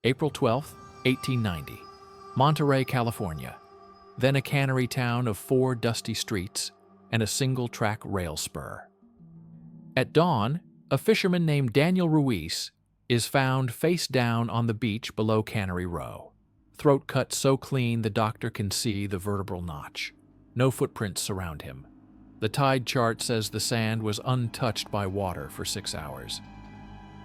April 12, 1890. Monterey, California. Then a cannery town of 4 dusty streets and a single-track rail spur. At dawn, a fisherman named Daniel Ruiz is found face down on the beach below Cannery Row. Throat cut so clean the doctor can see the vertebral notch. No footprints surround him. The tide chart says the sand was untouched by water for 6 hours.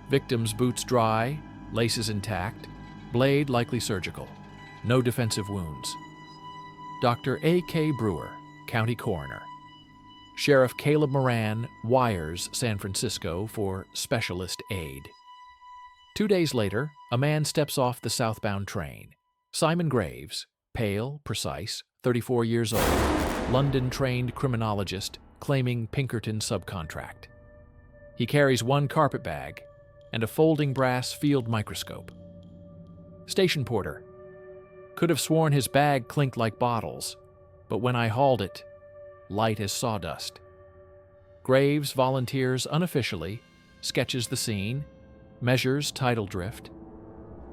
Victim's boots dry, laces intact, blade likely surgical. No defensive wounds. Dr. A.K. Brewer, County Coroner. Sheriff Caleb Moran wires San Francisco for specialist aid. 2 days later, a man steps off the southbound train. Simon Graves, pale, precise, 34 years old, London-trained criminologist claiming Pinkerton subcontract. He carries 1 carpet bag and a folding brass field microscope. Station porter. Could have sworn his bag clinked like bottles, but when I hauled it, light as sawdust. Graves volunteers unofficially, sketches the scene, measures tidal drift,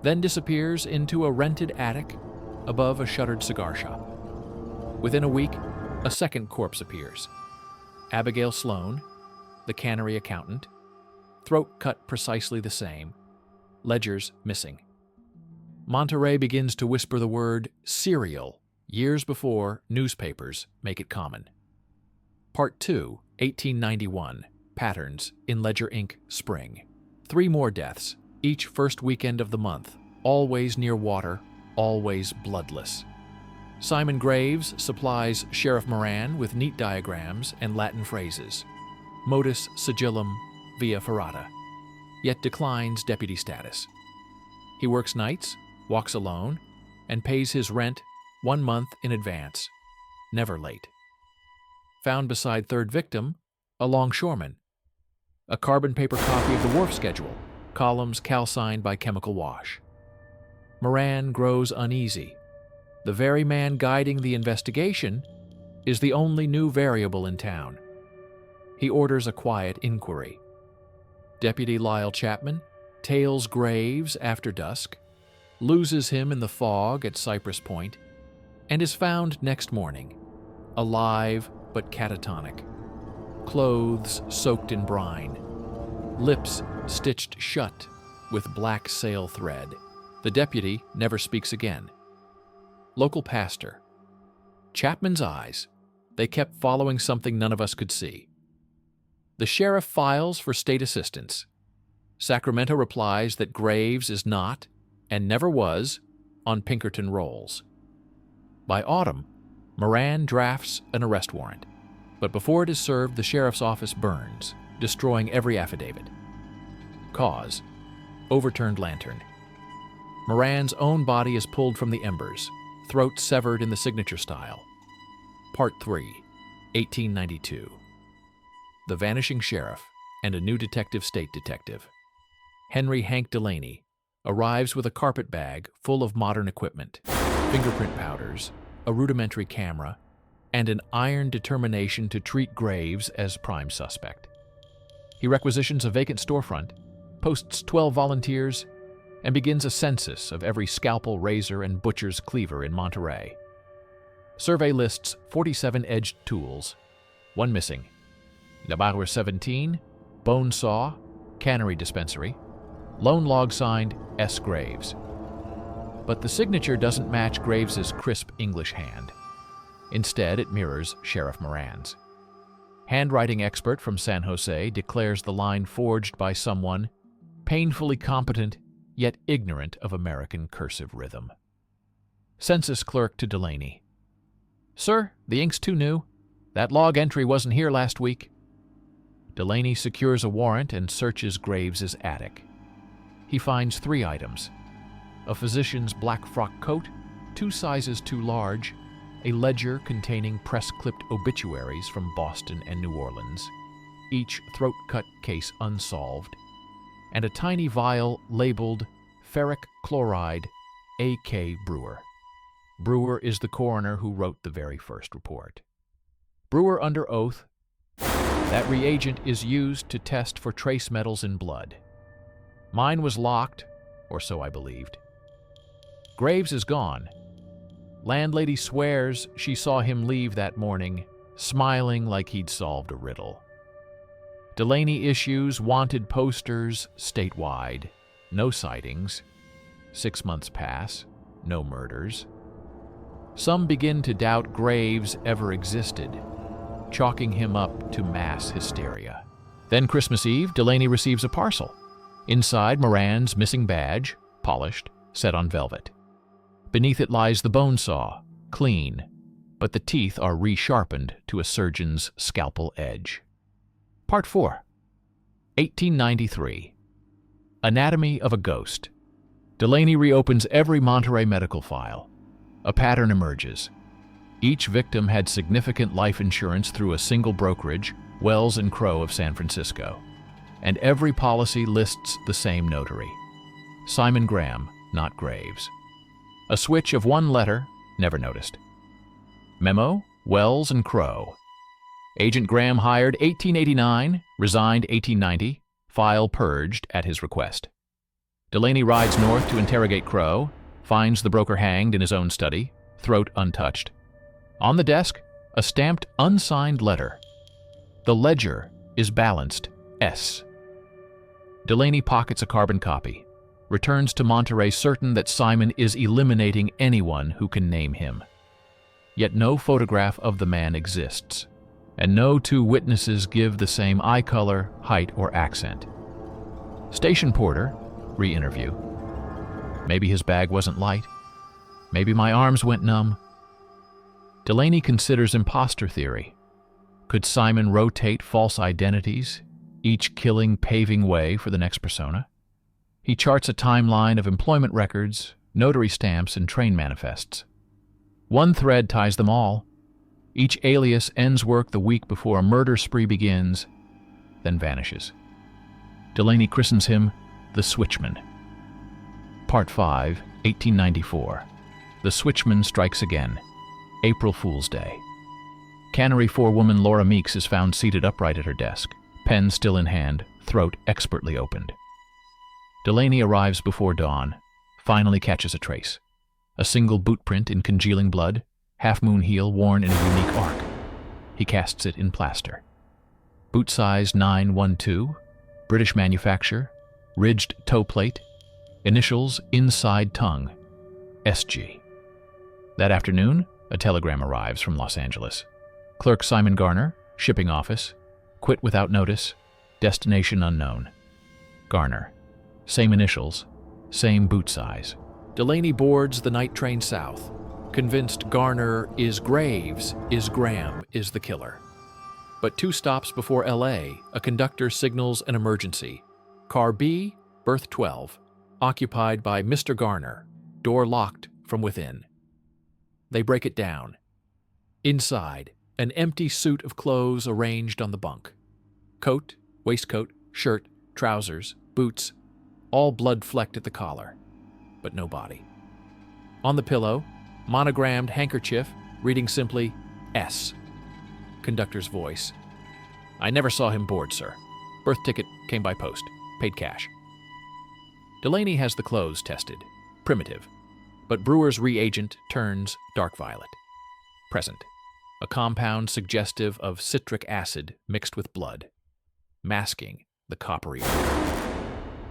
then disappears into a rented attic above a shuttered cigar shop. Within a week, a second corpse appears. Abigail Sloan, the cannery accountant, throat cut precisely the same, ledgers missing. Monterey begins to whisper the word serial years before newspapers make it common. Part 2, 1891, Patterns in Ledger Ink, Spring. 3 more deaths, each first weekend of the month, always near water, always bloodless. Simon Graves supplies Sheriff Moran with neat diagrams and Latin phrases, modus sigillum via ferrata, yet declines deputy status. He works nights, walks alone, and pays his rent 1 month in advance, never late. Found beside third victim, a longshoreman. A carbon paper copy of the wharf schedule, columns calcined by chemical wash. Moran grows uneasy. The very man guiding the investigation is the only new variable in town. He orders a quiet inquiry. Deputy Lyle Chapman tails Graves after dusk, loses him in the fog at Cypress Point, and is found next morning, alive but catatonic, clothes soaked in brine, lips stitched shut with black sail thread. The deputy never speaks again. Local pastor. Chapman's eyes. They kept following something none of us could see. The sheriff files for state assistance. Sacramento replies that Graves is not, and never was, on Pinkerton rolls. By autumn, Moran drafts an arrest warrant, but before it is served, the sheriff's office burns, destroying every affidavit. Cause: overturned lantern. Moran's own body is pulled from the embers, throat severed in the signature style. Part 3, 1892. The Vanishing Sheriff and a new state detective. Henry Hank Delaney arrives with a carpet bag full of modern equipment, fingerprint powders, a rudimentary camera, and an iron determination to treat Graves as prime suspect. He requisitions a vacant storefront, posts 12 volunteers, and begins a census of every scalpel, razor, and butcher's cleaver in Monterey. Survey lists 47 edged tools, 1 missing. Number 17, bone saw, cannery dispensary, loan log signed S. Graves. But the signature doesn't match Graves's crisp English hand. Instead, it mirrors Sheriff Moran's. Handwriting expert from San Jose declares the line forged by someone painfully competent yet ignorant of American cursive rhythm. Census clerk to Delaney. Sir, the ink's too new. That log entry wasn't here last week. Delaney secures a warrant and searches Graves's attic. He finds 3 items: a physician's black frock coat, 2 sizes too large, a ledger containing press-clipped obituaries from Boston and New Orleans, each throat-cut case unsolved, and a tiny vial labeled ferric chloride, A.K. Brewer. Brewer is the coroner who wrote the very first report. Brewer under oath. That reagent is used to test for trace metals in blood. Mine was locked, or so I believed. Graves is gone. Landlady swears she saw him leave that morning, smiling like he'd solved a riddle. Delaney issues wanted posters statewide. No sightings. 6 months pass. No murders. Some begin to doubt Graves ever existed, chalking him up to mass hysteria. Then Christmas Eve, Delaney receives a parcel. Inside, Moran's missing badge, polished, set on velvet. Beneath it lies the bone saw, clean, but the teeth are resharpened to a surgeon's scalpel edge. Part 4. 1893. Anatomy of a Ghost. Delaney reopens every Monterey medical file. A pattern emerges. Each victim had significant life insurance through a single brokerage, Wells & Crowe of San Francisco. And every policy lists the same notary. Simon Graham, not Graves. A switch of one letter, never noticed. Memo, Wells & Crowe. Agent Graham hired 1889, resigned 1890, file purged at his request. Delaney rides north to interrogate Crowe, finds the broker hanged in his own study, throat untouched. On the desk, a stamped, unsigned letter. The ledger is balanced S. Delaney pockets a carbon copy, returns to Monterey certain that Simon is eliminating anyone who can name him. Yet no photograph of the man exists, and no two witnesses give the same eye color, height, or accent. Station porter, re-interview. Maybe his bag wasn't light. Maybe my arms went numb. Delaney considers imposter theory. Could Simon rotate false identities, each killing paving way for the next persona? He charts a timeline of employment records, notary stamps, and train manifests. One thread ties them all. Each alias ends work the week before a murder spree begins, then vanishes. Delaney christens him the Switchman. Part 5, 1894. The Switchman strikes again. April Fool's Day. Cannery forewoman Laura Meeks is found seated upright at her desk, pen still in hand, throat expertly opened. Delaney arrives before dawn, finally catches a trace. A single boot print in congealing blood, half-moon heel worn in a unique arc. He casts it in plaster. Boot size 912, British manufacture, ridged toe plate, initials inside tongue, SG. That afternoon, a telegram arrives from Los Angeles. Clerk Simon Garner, shipping office, quit without notice, destination unknown. Garner, same initials, same boot size. Delaney boards the night train south, convinced Garner is Graves, is Graham, is the killer. But 2 stops before L.A., a conductor signals an emergency. Car B, berth 12, occupied by Mr. Garner, door locked from within. They break it down. Inside, an empty suit of clothes arranged on the bunk. Coat, waistcoat, shirt, trousers, boots, all blood-flecked at the collar, but no body. On the pillow, monogrammed handkerchief, reading simply, S. Conductor's voice. I never saw him board, sir. Birth ticket came by post. Paid cash. Delaney has the clothes tested. Primitive. But Brewer's reagent turns dark violet. Present. A compound suggestive of citric acid mixed with blood, masking the coppery odor.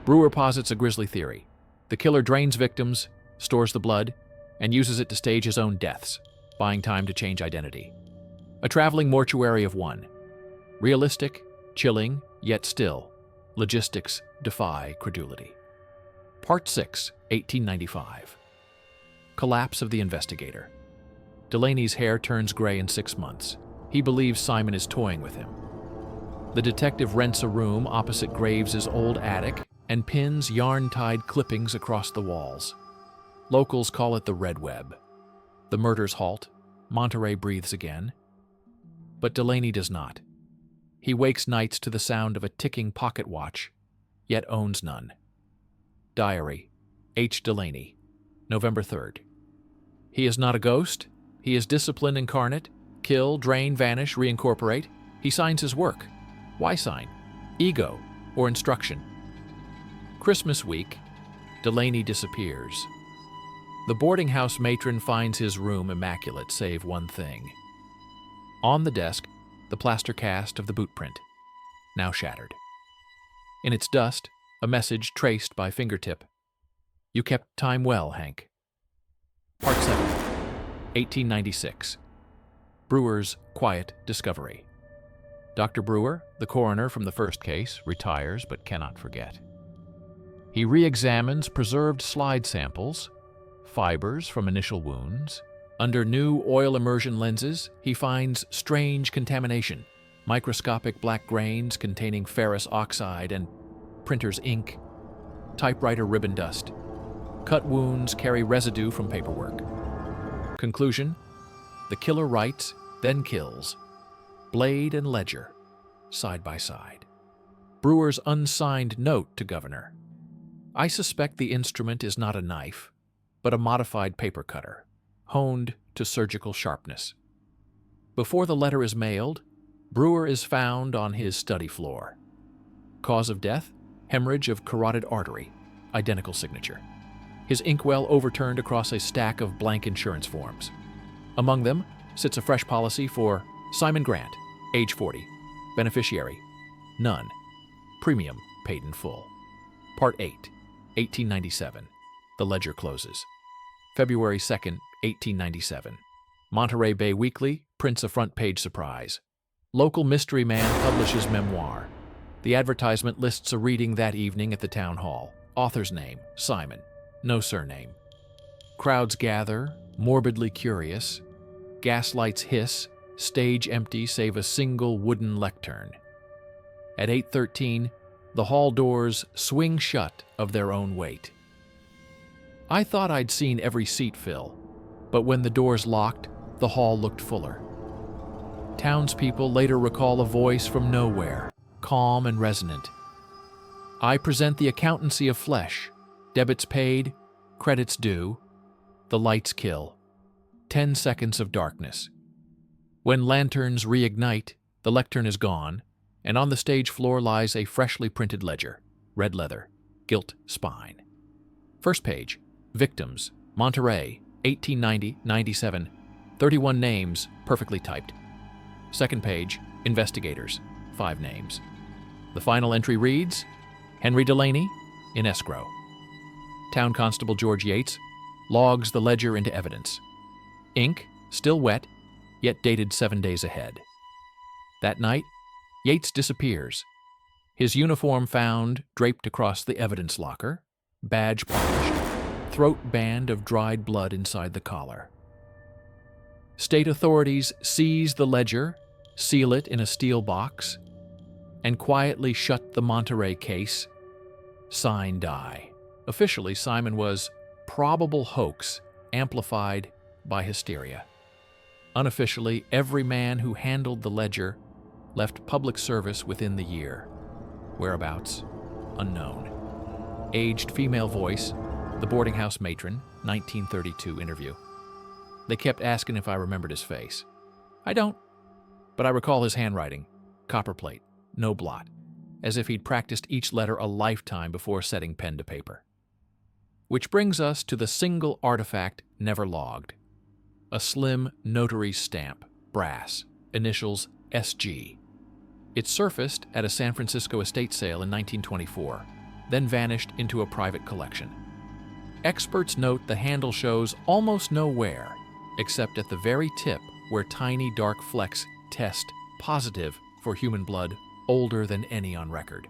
Brewer posits a grisly theory. The killer drains victims, stores the blood, and uses it to stage his own deaths, buying time to change identity. A traveling mortuary of one. Realistic, chilling, yet still. Logistics defy credulity. Part 6, 1895. Collapse of the investigator. Delaney's hair turns gray in 6 months. He believes Simon is toying with him. The detective rents a room opposite Graves's old attic and pins yarn-tied clippings across the walls. Locals call it the Red Web. The murders halt. Monterey breathes again. But Delaney does not. He wakes nights to the sound of a ticking pocket watch, yet owns none. Diary, H. Delaney, November 3rd. He is not a ghost. He is discipline incarnate. Kill, drain, vanish, reincorporate. He signs his work. Why sign? Ego or instruction? Christmas week, Delaney disappears. The boarding house matron finds his room immaculate save one thing. On the desk, the plaster cast of the boot print, now shattered. In its dust, a message traced by fingertip. You kept time well, Hank. Part 7, 1896. Brewer's quiet discovery. Dr. Brewer, the coroner from the first case, retires but cannot forget. He re-examines preserved slide samples, fibers from initial wounds. Under new oil immersion lenses, he finds strange contamination, microscopic black grains containing ferrous oxide and printer's ink, typewriter ribbon dust. Cut wounds carry residue from paperwork. Conclusion: the killer writes, then kills. Blade and ledger, side by side. Brewer's unsigned note to Governor. I suspect the instrument is not a knife, but a modified paper cutter, honed to surgical sharpness. Before the letter is mailed, Brewer is found on his study floor. Cause of death: hemorrhage of carotid artery, identical signature. His inkwell overturned across a stack of blank insurance forms. Among them sits a fresh policy for Simon Grant, age 40, beneficiary, none, premium paid in full. Part 8, 1897. The ledger closes. February 2nd, 1897. Monterey Bay Weekly prints a front-page surprise. Local mystery man publishes memoir. The advertisement lists a reading that evening at the town hall. Author's name: Simon. No surname. Crowds gather, morbidly curious. Gaslights hiss, stage empty save a single wooden lectern. At 8:13, the hall doors swing shut of their own weight. I thought I'd seen every seat fill, but when the doors locked, the hall looked fuller. Townspeople later recall a voice from nowhere, calm and resonant. I present the accountancy of flesh. Debits paid, credits due. The lights kill. 10 seconds of darkness. When lanterns reignite, the lectern is gone, and on the stage floor lies a freshly printed ledger, red leather, gilt spine. First page: victims, Monterey, 1890-97, 31 names, perfectly typed. Second page: investigators, 5 names. The final entry reads: Henry Delaney, in escrow. Town Constable George Yates logs the ledger into evidence. Ink, still wet, yet dated 7 days ahead. That night, Yates disappears. His uniform found draped across the evidence locker, badge polished, throat band of dried blood inside the collar. State authorities seize the ledger, seal it in a steel box, and quietly shut the Monterey case. Sign die. Officially, Simon was probable hoax amplified by hysteria. Unofficially, every man who handled the ledger left public service within the year. Whereabouts? Unknown. Aged female voice, the boarding house matron, 1932 interview. They kept asking if I remembered his face. I don't, but I recall his handwriting, copperplate, no blot, as if he'd practiced each letter a lifetime before setting pen to paper. Which brings us to the single artifact never logged. A slim notary stamp, brass, initials SG. It surfaced at a San Francisco estate sale in 1924, then vanished into a private collection. Experts note the handle shows almost no wear, except at the very tip where tiny dark flecks test positive for human blood older than any on record.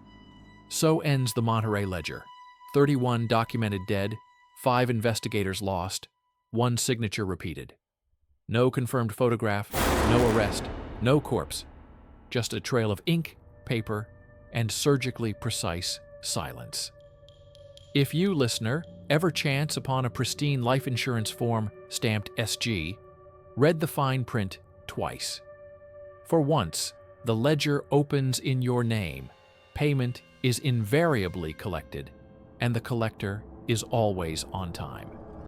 So ends the Monterey ledger. 31 documented dead, 5 investigators lost, 1 signature repeated. No confirmed photograph, no arrest, no corpse. Just a trail of ink, paper, and surgically precise silence. If you, listener, ever chance upon a pristine life insurance form stamped SG, read the fine print twice. For once, the ledger opens in your name, payment is invariably collected, and the collector is always on time.